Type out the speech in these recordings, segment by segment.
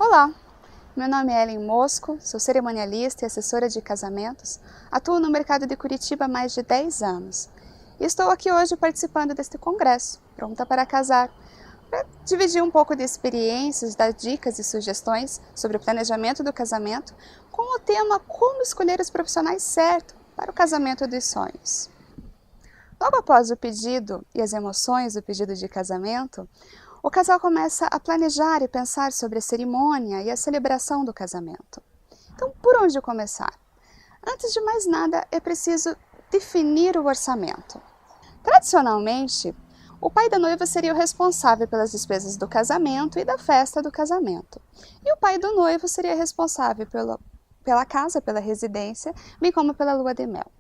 Olá, meu nome é Ellen Mosco, sou cerimonialista e assessora de casamentos, atuo no mercado de Curitiba há mais de 10 anos e estou aqui hoje participando deste congresso, pronta para casar, para dividir um pouco de experiências, dar dicas e sugestões sobre o planejamento do casamento com o tema Como escolher os profissionais certos para o casamento dos sonhos. Logo após o pedido e as emoções do pedido de casamento, o casal começa a planejar e pensar sobre a cerimônia e a celebração do casamento. Então, por onde começar? Antes de mais nada, é preciso definir o orçamento. Tradicionalmente, o pai da noiva seria o responsável pelas despesas do casamento e da festa do casamento. E o pai do noivo seria responsável pela casa, pela residência, bem como pela lua de mel.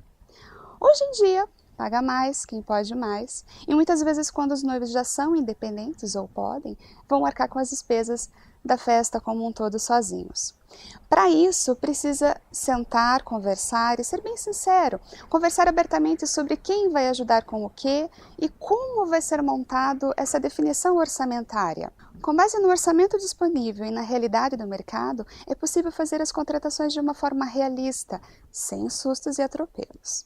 Hoje em dia, paga mais quem pode mais, e muitas vezes quando os noivos já são independentes ou podem, vão arcar com as despesas da festa como um todo sozinhos. Para isso, precisa sentar, conversar e ser bem sincero, conversar abertamente sobre quem vai ajudar com o quê e como vai ser montado essa definição orçamentária. Com base no orçamento disponível e na realidade do mercado, é possível fazer as contratações de uma forma realista, sem sustos e atropelos.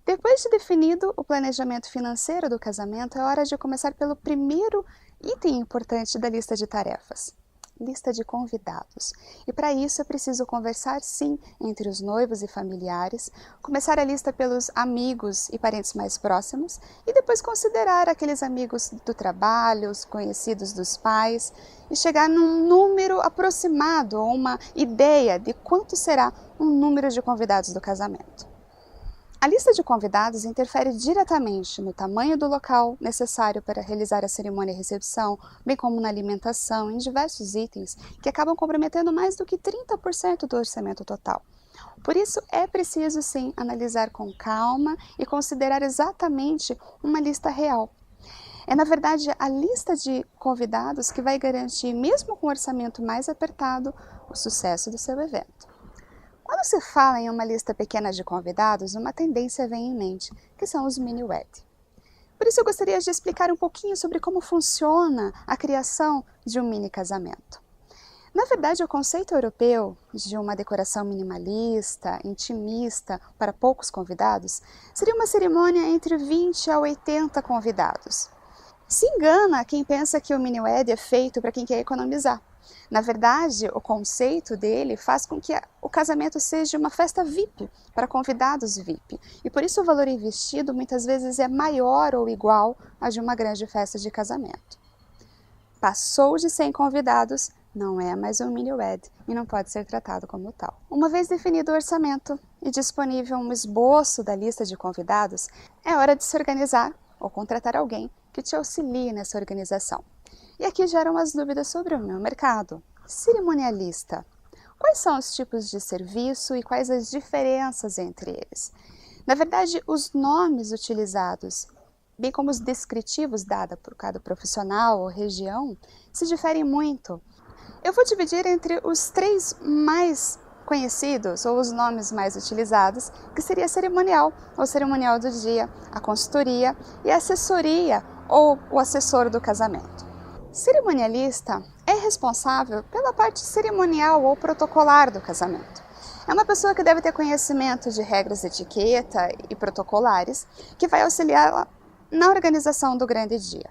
Depois de definido o planejamento financeiro do casamento, é hora de começar pelo primeiro item importante da lista de tarefas, lista de convidados. E para isso é preciso conversar sim entre os noivos e familiares, começar a lista pelos amigos e parentes mais próximos e depois considerar aqueles amigos do trabalho, os conhecidos dos pais e chegar num número aproximado ou uma ideia de quanto será o número de convidados do casamento. A lista de convidados interfere diretamente no tamanho do local necessário para realizar a cerimônia e recepção, bem como na alimentação, em diversos itens que acabam comprometendo mais do que 30% do orçamento total. Por isso, é preciso sim analisar com calma e considerar exatamente uma lista real. É, na verdade, a lista de convidados que vai garantir, mesmo com um orçamento mais apertado, o sucesso do seu evento. Quando se fala em uma lista pequena de convidados, uma tendência vem em mente, que são os mini-wed. Por isso eu gostaria de explicar um pouquinho sobre como funciona a criação de um mini-casamento. Na verdade, o conceito europeu de uma decoração minimalista, intimista, para poucos convidados, seria uma cerimônia entre 20 a 80 convidados. Se engana quem pensa que o mini-wed é feito para quem quer economizar. Na verdade, o conceito dele faz com que o casamento seja uma festa VIP, para convidados VIP, e por isso o valor investido muitas vezes é maior ou igual a de uma grande festa de casamento. Passou de 100 convidados, não é mais um mini-wed e não pode ser tratado como tal. Uma vez definido o orçamento e disponível um esboço da lista de convidados, é hora de se organizar ou contratar alguém que te auxilie nessa organização. E aqui geram as dúvidas sobre o meu mercado. Cerimonialista. Quais são os tipos de serviço e quais as diferenças entre eles? Na verdade, os nomes utilizados, bem como os descritivos dados por cada profissional ou região, se diferem muito. Eu vou dividir entre os 3 mais conhecidos, ou os nomes mais utilizados, que seria cerimonial, ou cerimonial do dia, a consultoria e a assessoria, ou o assessor do casamento. Cerimonialista é responsável pela parte cerimonial ou protocolar do casamento. É uma pessoa que deve ter conhecimento de regras de etiqueta e protocolares que vai auxiliá-la na organização do grande dia.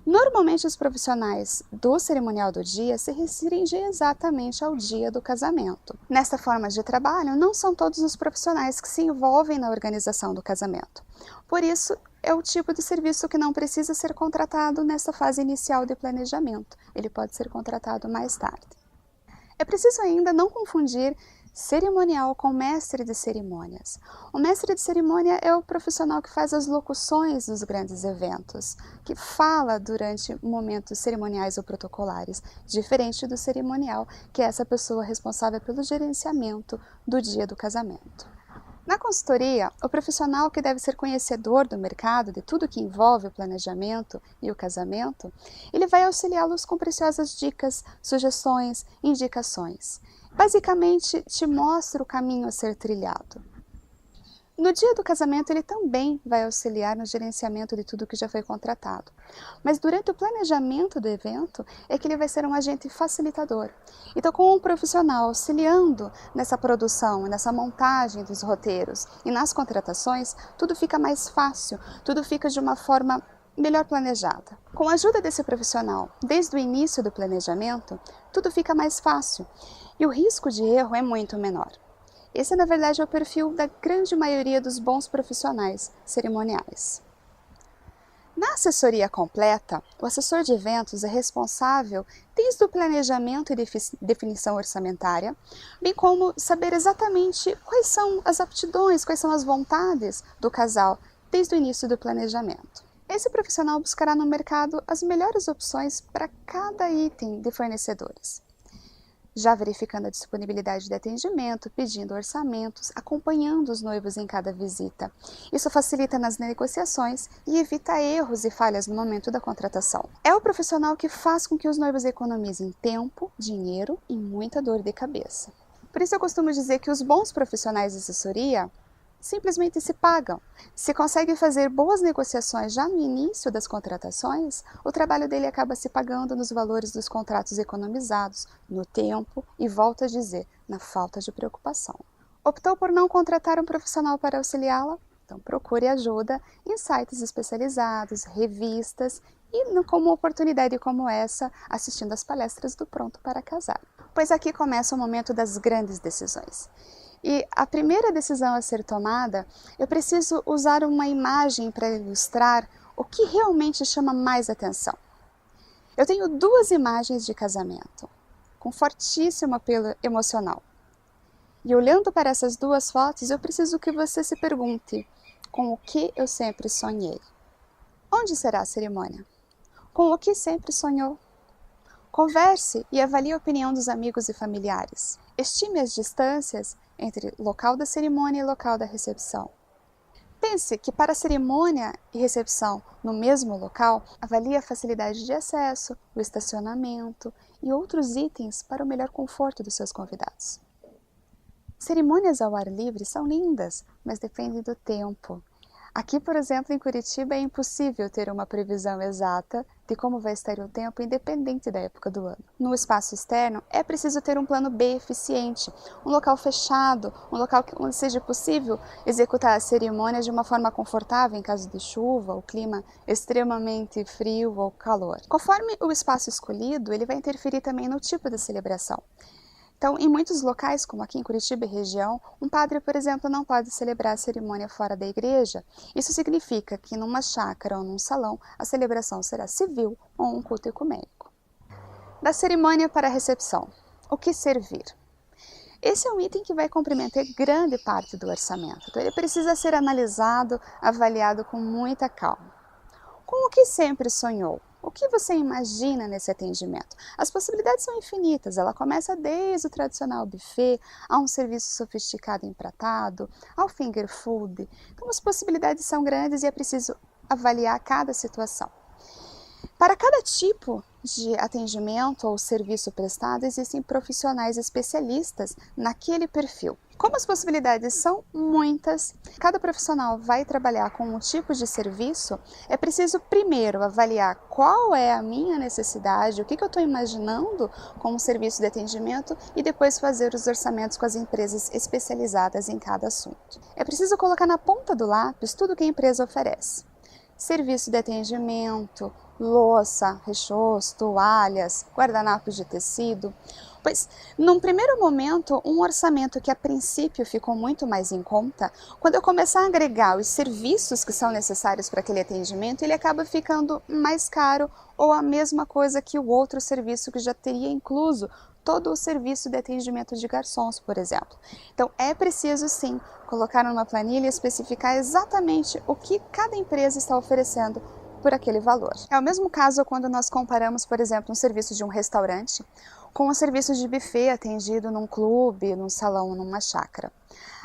Normalmente os profissionais do cerimonial do dia se restringem exatamente ao dia do casamento. Nesta forma de trabalho, não são todos os profissionais que se envolvem na organização do casamento. Por isso, é o tipo de serviço que não precisa ser contratado nessa fase inicial de planejamento. Ele pode ser contratado mais tarde. É preciso ainda não confundir cerimonial com mestre de cerimônias. O mestre de cerimônia é o profissional que faz as locuções dos grandes eventos, que fala durante momentos cerimoniais ou protocolares, diferente do cerimonial, que é essa pessoa responsável pelo gerenciamento do dia do casamento. Na consultoria, o profissional que deve ser conhecedor do mercado, de tudo que envolve o planejamento e o casamento, ele vai auxiliá-los com preciosas dicas, sugestões, indicações. Basicamente, te mostra o caminho a ser trilhado. No dia do casamento, ele também vai auxiliar no gerenciamento de tudo que já foi contratado. Mas durante o planejamento do evento, é que ele vai ser um agente facilitador. Então, com um profissional auxiliando nessa produção, nessa montagem dos roteiros e nas contratações, tudo fica mais fácil, tudo fica de uma forma melhor planejada. Com a ajuda desse profissional, desde o início do planejamento, tudo fica mais fácil e o risco de erro é muito menor. Esse, na verdade, é o perfil da grande maioria dos bons profissionais cerimoniais. Na assessoria completa, o assessor de eventos é responsável desde o planejamento e definição orçamentária, bem como saber exatamente quais são as aptidões, quais são as vontades do casal desde o início do planejamento. Esse profissional buscará no mercado as melhores opções para cada item de fornecedores, já verificando a disponibilidade de atendimento, pedindo orçamentos, acompanhando os noivos em cada visita. Isso facilita nas negociações e evita erros e falhas no momento da contratação. É o profissional que faz com que os noivos economizem tempo, dinheiro e muita dor de cabeça. Por isso eu costumo dizer que os bons profissionais de assessoria simplesmente se pagam. Se consegue fazer boas negociações já no início das contratações, o trabalho dele acaba se pagando nos valores dos contratos economizados, no tempo e, volto a dizer, na falta de preocupação. Optou por não contratar um profissional para auxiliá-la? Então procure ajuda em sites especializados, revistas e, como oportunidade como essa, assistindo às palestras do Pronto para Casar. Pois aqui começa o momento das grandes decisões. E a primeira decisão a ser tomada, eu preciso usar uma imagem para ilustrar o que realmente chama mais atenção. Eu tenho duas imagens de casamento, com fortíssimo apelo emocional. E olhando para essas duas fotos, eu preciso que você se pergunte, com o que eu sempre sonhei? Onde será a cerimônia? Com o que sempre sonhou? Converse e avalie a opinião dos amigos e familiares. Estime as distâncias entre local da cerimônia e local da recepção. Pense que para a cerimônia e recepção no mesmo local, avalie a facilidade de acesso, o estacionamento e outros itens para o melhor conforto dos seus convidados. Cerimônias ao ar livre são lindas, mas dependem do tempo. Aqui, por exemplo, em Curitiba, é impossível ter uma previsão exata de como vai estar o tempo, independente da época do ano. No espaço externo, é preciso ter um plano B eficiente, um local fechado, um local onde seja possível executar a cerimônia de uma forma confortável em caso de chuva, ou clima extremamente frio ou calor. Conforme o espaço escolhido, ele vai interferir também no tipo de celebração. Então, em muitos locais, como aqui em Curitiba e região, um padre, por exemplo, não pode celebrar a cerimônia fora da igreja. Isso significa que numa chácara ou num salão, a celebração será civil ou um culto ecumênico. Da cerimônia para a recepção, o que servir? Esse é um item que vai comprometer grande parte do orçamento, então ele precisa ser analisado, avaliado com muita calma. Com o que sempre sonhou? O que você imagina nesse atendimento? As possibilidades são infinitas, ela começa desde o tradicional buffet, a um serviço sofisticado empratado, ao finger food. Então as possibilidades são grandes e é preciso avaliar cada situação. Para cada tipo de atendimento ou serviço prestado, existem profissionais especialistas naquele perfil. Como as possibilidades são muitas, cada profissional vai trabalhar com um tipo de serviço, é preciso primeiro avaliar qual é a minha necessidade, o que eu estou imaginando como serviço de atendimento e depois fazer os orçamentos com as empresas especializadas em cada assunto. É preciso colocar na ponta do lápis tudo que a empresa oferece. Serviço de atendimento, louça, rechós, toalhas, guardanapos de tecido. Pois, num primeiro momento, um orçamento que a princípio ficou muito mais em conta, quando eu começar a agregar os serviços que são necessários para aquele atendimento, ele acaba ficando mais caro ou a mesma coisa que o outro serviço que já teria incluso todo o serviço de atendimento de garçons, por exemplo. Então, é preciso sim colocar numa planilha e especificar exatamente o que cada empresa está oferecendo por aquele valor. É o mesmo caso quando nós comparamos, por exemplo, um serviço de um restaurante com um serviço de buffet atendido num clube, num salão, numa chácara.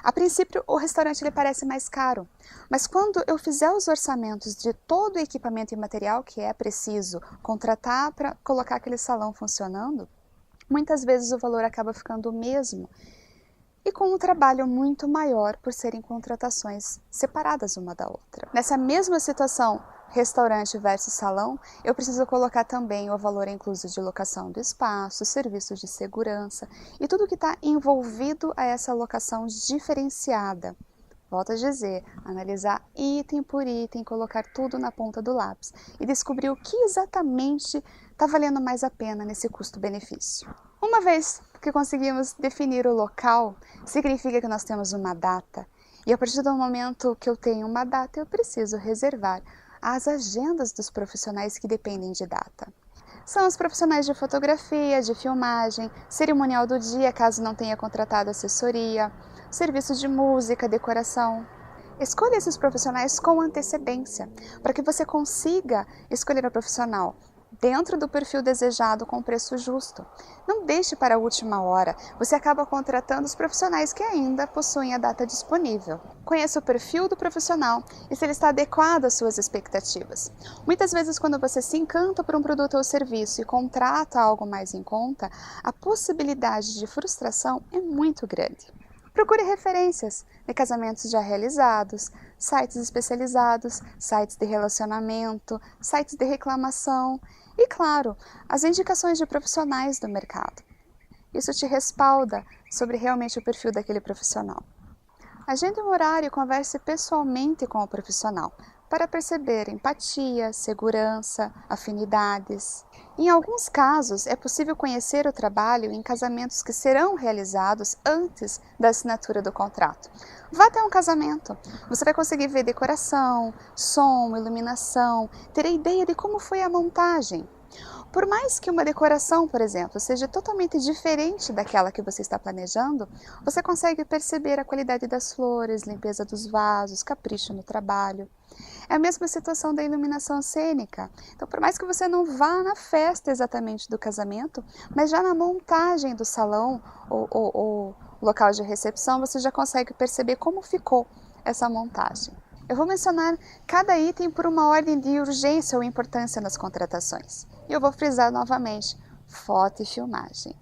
A princípio, o restaurante ele parece mais caro, mas quando eu fizer os orçamentos de todo o equipamento e material que é preciso contratar para colocar aquele salão funcionando, muitas vezes o valor acaba ficando o mesmo. e com um trabalho muito maior por serem contratações separadas uma da outra. Nessa mesma situação, restaurante versus salão, eu preciso colocar também o valor incluso de locação do espaço, serviços de segurança e tudo que está envolvido a essa locação diferenciada. Volto a dizer, analisar item por item, colocar tudo na ponta do lápis e descobrir o que exatamente está valendo mais a pena nesse custo-benefício. Uma vez que conseguimos definir o local, significa que nós temos uma data. E a partir do momento que eu tenho uma data, eu preciso reservar as agendas dos profissionais que dependem de data. São os profissionais de fotografia, de filmagem, cerimonial do dia, caso não tenha contratado assessoria, serviços de música, decoração. Escolha esses profissionais com antecedência, para que você consiga escolher o profissional dentro do perfil desejado com preço justo. Não deixe para a última hora, você acaba contratando os profissionais que ainda possuem a data disponível. Conheça o perfil do profissional e se ele está adequado às suas expectativas. Muitas vezes, quando você se encanta por um produto ou serviço e contrata algo mais em conta, a possibilidade de frustração é muito grande. Procure referências de casamentos já realizados, sites especializados, sites de relacionamento, sites de reclamação e, claro, as indicações de profissionais do mercado. Isso te respalda sobre realmente o perfil daquele profissional. Agende um horário e converse pessoalmente com o profissional para perceber empatia, segurança, afinidades. Em alguns casos, é possível conhecer o trabalho em casamentos que serão realizados antes da assinatura do contrato. Vá até um casamento, você vai conseguir ver decoração, som, iluminação, ter a ideia de como foi a montagem. Por mais que uma decoração, por exemplo, seja totalmente diferente daquela que você está planejando, você consegue perceber a qualidade das flores, limpeza dos vasos, capricho no trabalho. É a mesma situação da iluminação cênica. Então, por mais que você não vá na festa exatamente do casamento, mas já na montagem do salão ou local de recepção, você já consegue perceber como ficou essa montagem. Eu vou mencionar cada item por uma ordem de urgência ou importância nas contratações. E eu vou frisar novamente, foto e filmagem.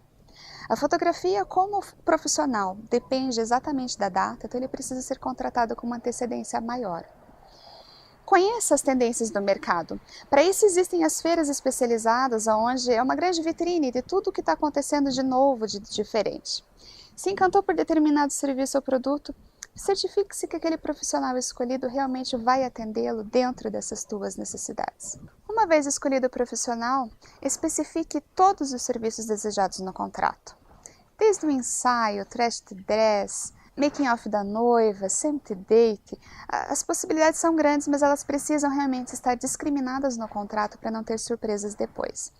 A fotografia, como profissional, depende exatamente da data, então ele precisa ser contratado com uma antecedência maior. Conheça as tendências do mercado. Para isso existem as feiras especializadas, onde é uma grande vitrine de tudo o que está acontecendo de novo, de diferente. Se encantou por determinado serviço ou produto, certifique-se que aquele profissional escolhido realmente vai atendê-lo dentro dessas tuas necessidades. Uma vez escolhido o profissional, especifique todos os serviços desejados no contrato. Desde o ensaio, trash dress, making off da noiva, semi date, as possibilidades são grandes, mas elas precisam realmente estar discriminadas no contrato para não ter surpresas depois.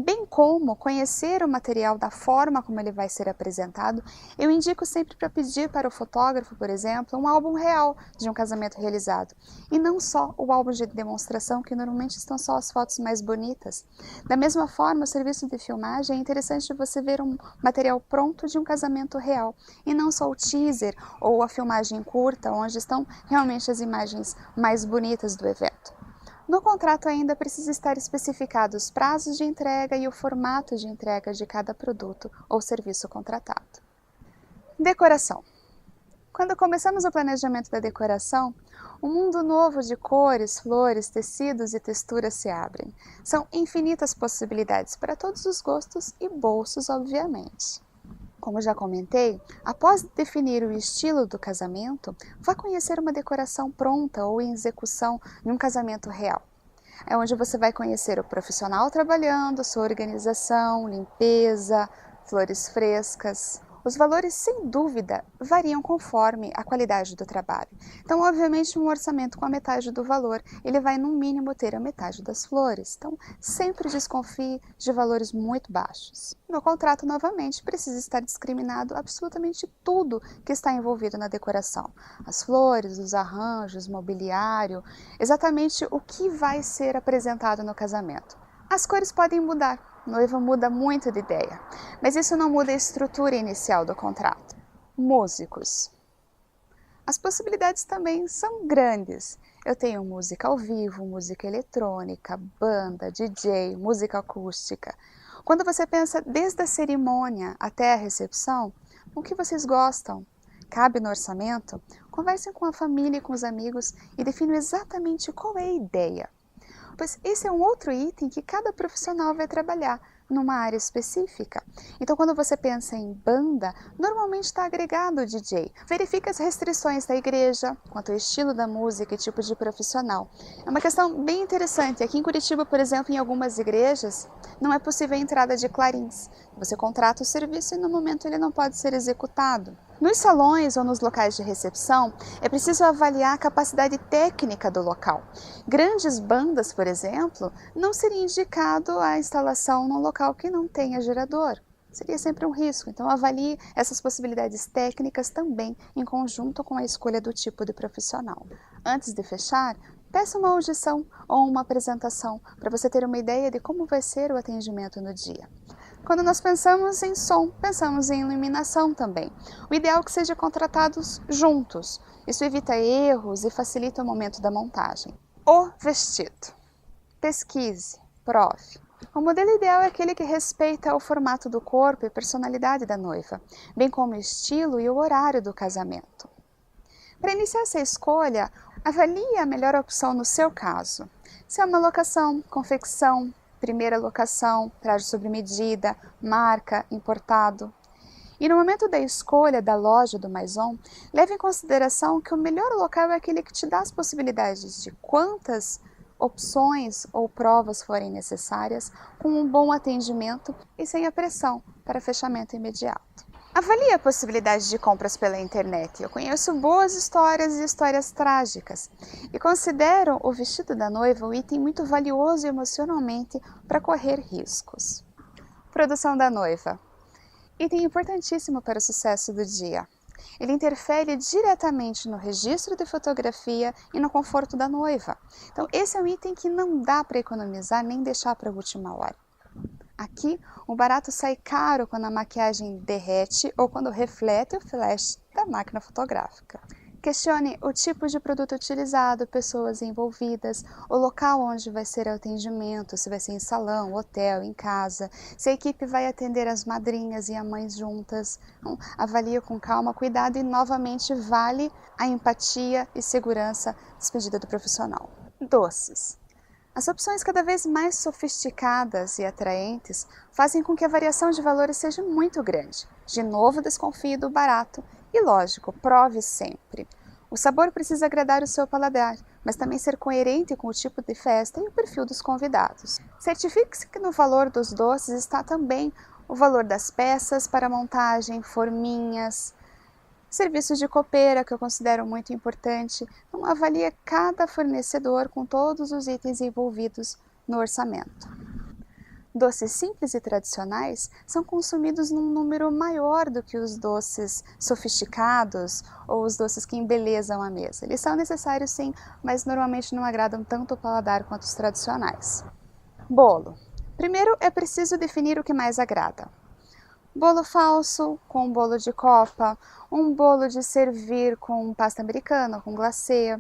Bem como conhecer o material da forma como ele vai ser apresentado, eu indico sempre para pedir para o fotógrafo, por exemplo, um álbum real de um casamento realizado. E não só o álbum de demonstração, que normalmente estão só as fotos mais bonitas. Da mesma forma, o serviço de filmagem é interessante você ver um material pronto de um casamento real, e não só o teaser ou a filmagem curta, onde estão realmente as imagens mais bonitas do evento. No contrato ainda precisa estar especificados os prazos de entrega e o formato de entrega de cada produto ou serviço contratado. Decoração. Quando começamos o planejamento da decoração, um mundo novo de cores, flores, tecidos e texturas se abrem. São infinitas possibilidades para todos os gostos e bolsos, obviamente. Como já comentei, após definir o estilo do casamento, vá conhecer uma decoração pronta ou em execução em um casamento real. É onde você vai conhecer o profissional trabalhando, sua organização, limpeza, flores frescas. Os valores, sem dúvida, variam conforme a qualidade do trabalho. Então, obviamente, um orçamento com a metade do valor, ele vai, no mínimo, ter a metade das flores. Então, sempre desconfie de valores muito baixos. No contrato, novamente, precisa estar discriminado absolutamente tudo que está envolvido na decoração. As flores, os arranjos, mobiliário, exatamente o que vai ser apresentado no casamento. As cores podem mudar. Noiva muda muito de ideia, mas isso não muda a estrutura inicial do contrato. Músicos. As possibilidades também são grandes. Eu tenho música ao vivo, música eletrônica, banda, DJ, música acústica. Quando você pensa desde a cerimônia até a recepção, O que vocês gostam? Cabe no orçamento? Conversem com a família e com os amigos e definam exatamente qual é a ideia. Pois esse é um outro item que cada profissional vai trabalhar numa área específica. Então, quando você pensa em banda, normalmente está agregado o DJ. Verifique as restrições da igreja, quanto ao estilo da música e tipo de profissional. É uma questão bem interessante. Aqui em Curitiba, por exemplo, em algumas igrejas, não é possível a entrada de clarins. Você contrata o serviço e no momento ele não pode ser executado. Nos salões ou nos locais de recepção, é preciso avaliar a capacidade técnica do local. Grandes bandas, por exemplo, não seria indicado a instalação num local que não tenha gerador. Seria sempre um risco, então avalie essas possibilidades técnicas também em conjunto com a escolha do tipo de profissional. Antes de fechar, peça uma audição ou uma apresentação para você ter uma ideia de como vai ser o atendimento no dia. Quando nós pensamos em som, pensamos em iluminação também. O ideal é que sejam contratados juntos. Isso evita erros e facilita o momento da montagem. O vestido. Pesquise, prove. O modelo ideal é aquele que respeita o formato do corpo e personalidade da noiva, bem como o estilo e o horário do casamento. Para iniciar essa escolha, avalie a melhor opção no seu caso. Se é uma locação, confecção, primeira locação, traje sob medida, marca, importado. E no momento da escolha da loja do Maison, leve em consideração que o melhor local é aquele que te dá as possibilidades de quantas opções ou provas forem necessárias, com um bom atendimento e sem a pressão para fechamento imediato. Avalie a possibilidade de compras pela internet. Eu conheço boas histórias e histórias trágicas e considero o vestido da noiva um item muito valioso emocionalmente para correr riscos. Produção da noiva. Item importantíssimo para o sucesso do dia. Ele interfere diretamente no registro de fotografia e no conforto da noiva. Então, esse é um item que não dá para economizar nem deixar para a última hora. Aqui, o barato sai caro quando a maquiagem derrete ou quando reflete o flash da máquina fotográfica. Questione o tipo de produto utilizado, pessoas envolvidas, o local onde vai ser o atendimento, se vai ser em salão, hotel, em casa, se a equipe vai atender as madrinhas e a mães juntas. Então, avalie com calma, cuidado e novamente vale a empatia e segurança despedida do profissional. Doces. As opções cada vez mais sofisticadas e atraentes fazem com que a variação de valores seja muito grande. De novo, desconfie do barato e, lógico, prove sempre. O sabor precisa agradar o seu paladar, mas também ser coerente com o tipo de festa e o perfil dos convidados. Certifique-se que no valor dos doces está também o valor das peças para montagem, forminhas, serviços de copeira, que eu considero muito importante. Então, avalie cada fornecedor com todos os itens envolvidos no orçamento. Doces simples e tradicionais são consumidos num número maior do que os doces sofisticados ou os doces que embelezam a mesa. Eles são necessários sim, mas normalmente não agradam tanto o paladar quanto os tradicionais. Bolo. Primeiro é preciso definir o que mais agrada. Bolo falso com bolo de copa, um bolo de servir com pasta americana, com glacê,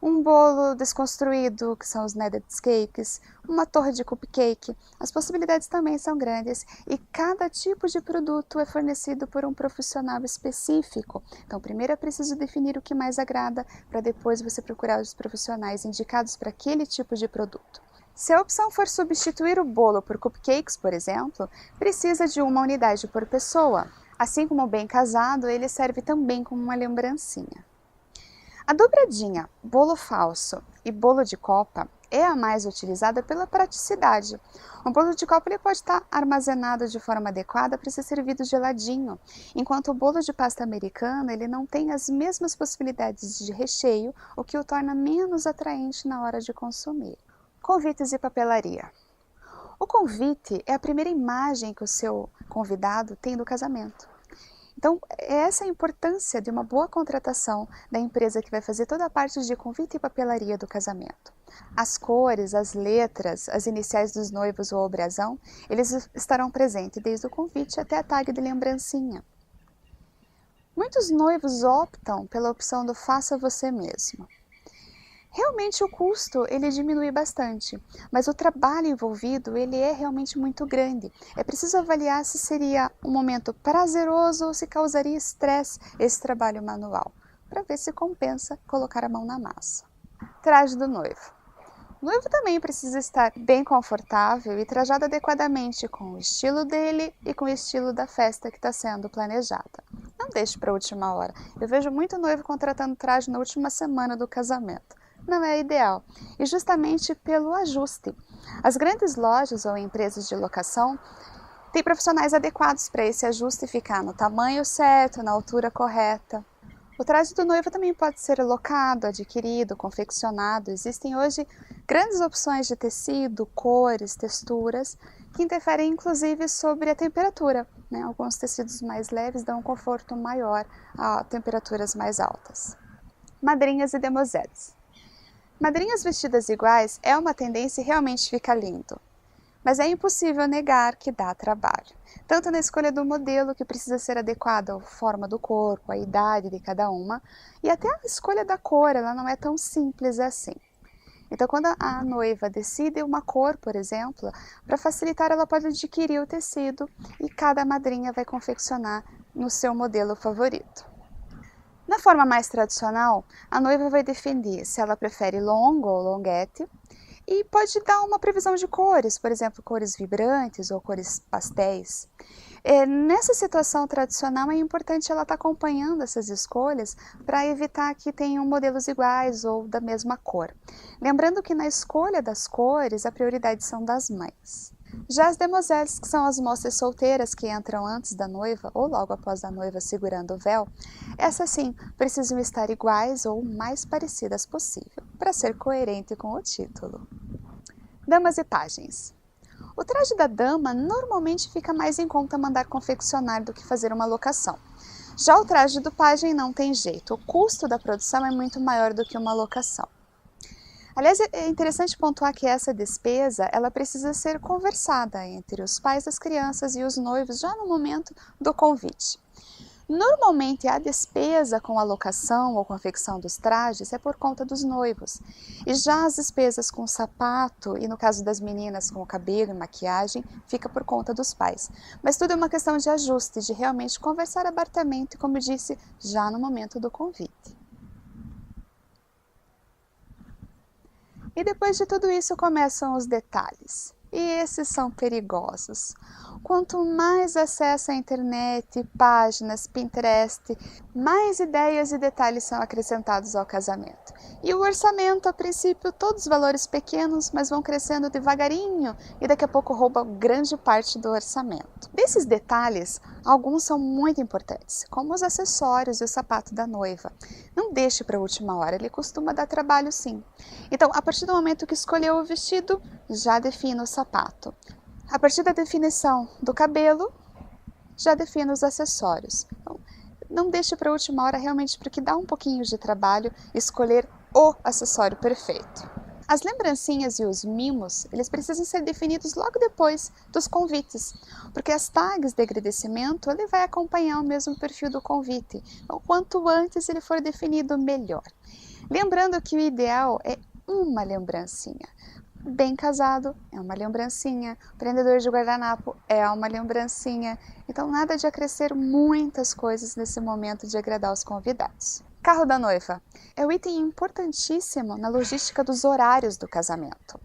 um bolo desconstruído, que são os kneaded cakes, uma torre de cupcake. As possibilidades também são grandes e cada tipo de produto é fornecido por um profissional específico. Então, primeiro é preciso definir o que mais agrada, para depois você procurar os profissionais indicados para aquele tipo de produto. Se a opção for substituir o bolo por cupcakes, por exemplo, precisa de uma unidade por pessoa. Assim como o bem casado, ele serve também como uma lembrancinha. A dobradinha, bolo falso e bolo de copa é a mais utilizada pela praticidade. O bolo de copa ele pode estar armazenado de forma adequada para ser servido geladinho, enquanto o bolo de pasta americana ele não tem as mesmas possibilidades de recheio, o que o torna menos atraente na hora de consumir. Convites e papelaria. O convite é a primeira imagem que o seu convidado tem do casamento. Então, essa é a importância de uma boa contratação da empresa que vai fazer toda a parte de convite e papelaria do casamento. As cores, as letras, as iniciais dos noivos ou o brasão, eles estarão presentes desde o convite até a tag de lembrancinha. Muitos noivos optam pela opção do faça você mesmo. Realmente o custo ele diminui bastante, mas o trabalho envolvido ele é realmente muito grande. É preciso avaliar se seria um momento prazeroso ou se causaria estresse esse trabalho manual, para ver se compensa colocar a mão na massa. Traje do noivo. O noivo também precisa estar bem confortável e trajado adequadamente com o estilo dele e com o estilo da festa que está sendo planejada. Não deixe para a última hora. Eu vejo muito noivo contratando traje na última semana do casamento. Não é ideal, e justamente pelo ajuste. As grandes lojas ou empresas de locação têm profissionais adequados para esse ajuste ficar no tamanho certo, na altura correta. O traje do noivo também pode ser locado, adquirido, confeccionado. Existem hoje grandes opções de tecido, cores, texturas, que interferem inclusive sobre a temperatura. Alguns tecidos mais leves dão um conforto maior a temperaturas mais altas. Madrinhas e demoiselles. Madrinhas vestidas iguais é uma tendência e realmente fica lindo. Mas é impossível negar que dá trabalho, tanto na escolha do modelo, que precisa ser adequado à forma do corpo, à idade de cada uma, e até a escolha da cor, ela não é tão simples assim. Então, quando a noiva decide uma cor, por exemplo, para facilitar, ela pode adquirir o tecido e cada madrinha vai confeccionar no seu modelo favorito. Na forma mais tradicional, a noiva vai definir se ela prefere longo ou longuete e pode dar uma previsão de cores, por exemplo, cores vibrantes ou cores pastéis. Nessa situação tradicional é importante ela estar acompanhando essas escolhas para evitar que tenham modelos iguais ou da mesma cor. Lembrando que na escolha das cores a prioridade são das mães. Já as demoiselles, que são as moças solteiras que entram antes da noiva ou logo após a noiva segurando o véu, essas sim precisam estar iguais ou mais parecidas possível, para ser coerente com o título. Damas e pajens. O traje da dama normalmente fica mais em conta mandar confeccionar do que fazer uma locação. Já o traje do pajem não tem jeito, o custo da produção é muito maior do que uma locação. Aliás, é interessante pontuar que essa despesa ela precisa ser conversada entre os pais das crianças e os noivos já no momento do convite. Normalmente, a despesa com a locação ou confecção dos trajes é por conta dos noivos. E já as despesas com sapato, e no caso das meninas com o cabelo e maquiagem, fica por conta dos pais. Mas tudo é uma questão de ajuste, de realmente conversar abertamente, como eu disse, já no momento do convite. E depois de tudo isso começam os detalhes. E esses são perigosos. Quanto mais acesso à internet, páginas, Pinterest, mais ideias e detalhes são acrescentados ao casamento. E o orçamento, a princípio, todos valores pequenos, mas vão crescendo devagarinho e daqui a pouco roubam grande parte do orçamento. Desses detalhes, alguns são muito importantes, como os acessórios e o sapato da noiva. Não deixe para a última hora, ele costuma dar trabalho sim. Então, a partir do momento que escolheu o vestido, já defina o sapato. A partir da definição do cabelo, já defina os acessórios. Então, não deixe para a última hora realmente, porque dá um pouquinho de trabalho escolher o acessório perfeito. As lembrancinhas e os mimos, eles precisam ser definidos logo depois dos convites, porque as tags de agradecimento ele vai acompanhar o mesmo perfil do convite. Então, quanto antes ele for definido, melhor. Lembrando que o ideal é uma lembrancinha. Bem casado é uma lembrancinha, prendedor de guardanapo é uma lembrancinha, então nada de acrescer muitas coisas nesse momento de agradar os convidados. Carro da noiva é um item importantíssimo na logística dos horários do casamento.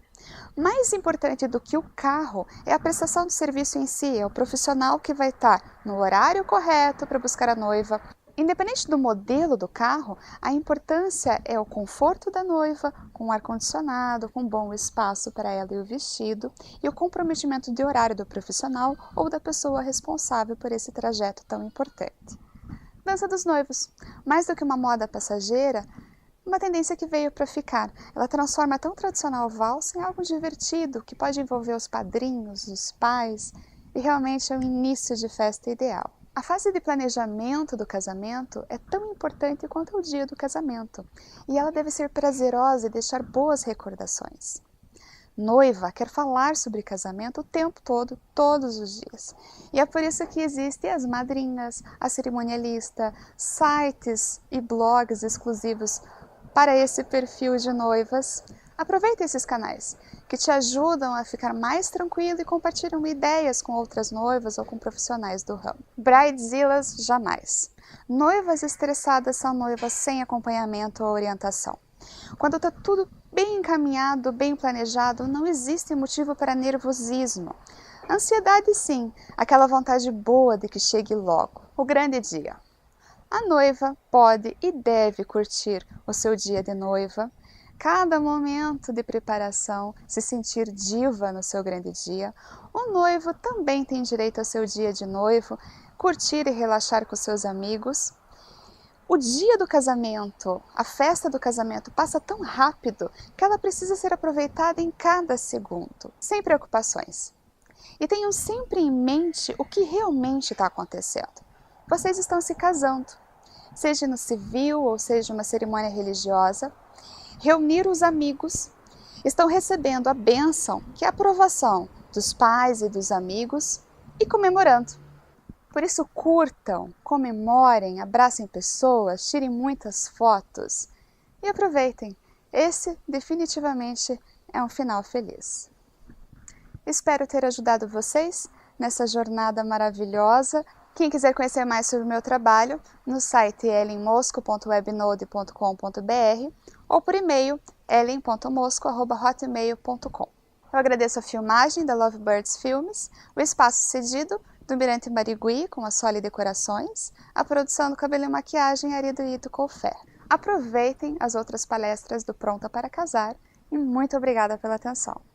Mais importante do que o carro é a prestação do serviço em si, é o profissional que vai estar no horário correto para buscar a noiva. Independente do modelo do carro, a importância é o conforto da noiva, com ar-condicionado, com bom espaço para ela e o vestido, e o comprometimento de horário do profissional ou da pessoa responsável por esse trajeto tão importante. Dança dos noivos. Mais do que uma moda passageira, uma tendência que veio para ficar. Ela transforma a tão tradicional valsa em algo divertido, que pode envolver os padrinhos, os pais, e realmente é o início de festa ideal. A fase de planejamento do casamento é tão importante quanto o dia do casamento, e ela deve ser prazerosa e deixar boas recordações. Noiva quer falar sobre casamento o tempo todo, todos os dias. E é por isso que existem as madrinhas, a cerimonialista, sites e blogs exclusivos para esse perfil de noivas, aproveite esses canais que te ajudam a ficar mais tranquilo e compartilham ideias com outras noivas ou com profissionais do ramo. Bridezilas jamais. Noivas estressadas são noivas sem acompanhamento ou orientação. Quando está tudo bem encaminhado, bem planejado, não existe motivo para nervosismo. Ansiedade sim, aquela vontade boa de que chegue logo, o grande dia. A noiva pode e deve curtir o seu dia de noiva, cada momento de preparação, se sentir diva no seu grande dia. O noivo também tem direito ao seu dia de noivo, curtir e relaxar com seus amigos. O dia do casamento, a festa do casamento passa tão rápido que ela precisa ser aproveitada em cada segundo, sem preocupações. E tenham sempre em mente o que realmente está acontecendo. Vocês estão se casando, seja no civil ou seja uma cerimônia religiosa. Reunir os amigos, estão recebendo a bênção, que é a aprovação dos pais e dos amigos, e comemorando. Por isso curtam, comemorem, abracem pessoas, tirem muitas fotos e aproveitem. Esse definitivamente é um final feliz. Espero ter ajudado vocês nessa jornada maravilhosa. Quem quiser conhecer mais sobre o meu trabalho, no site ellenmosco.webnode.com.br ou por e-mail ellen.mosco@hotmail.com. Eu agradeço a filmagem da Lovebirds Filmes, o espaço cedido do Mirante Marigui com a Soli Decorações, a produção do cabelo e maquiagem Ari do Ito Colfer. Aproveitem as outras palestras do Pronta para Casar e muito obrigada pela atenção.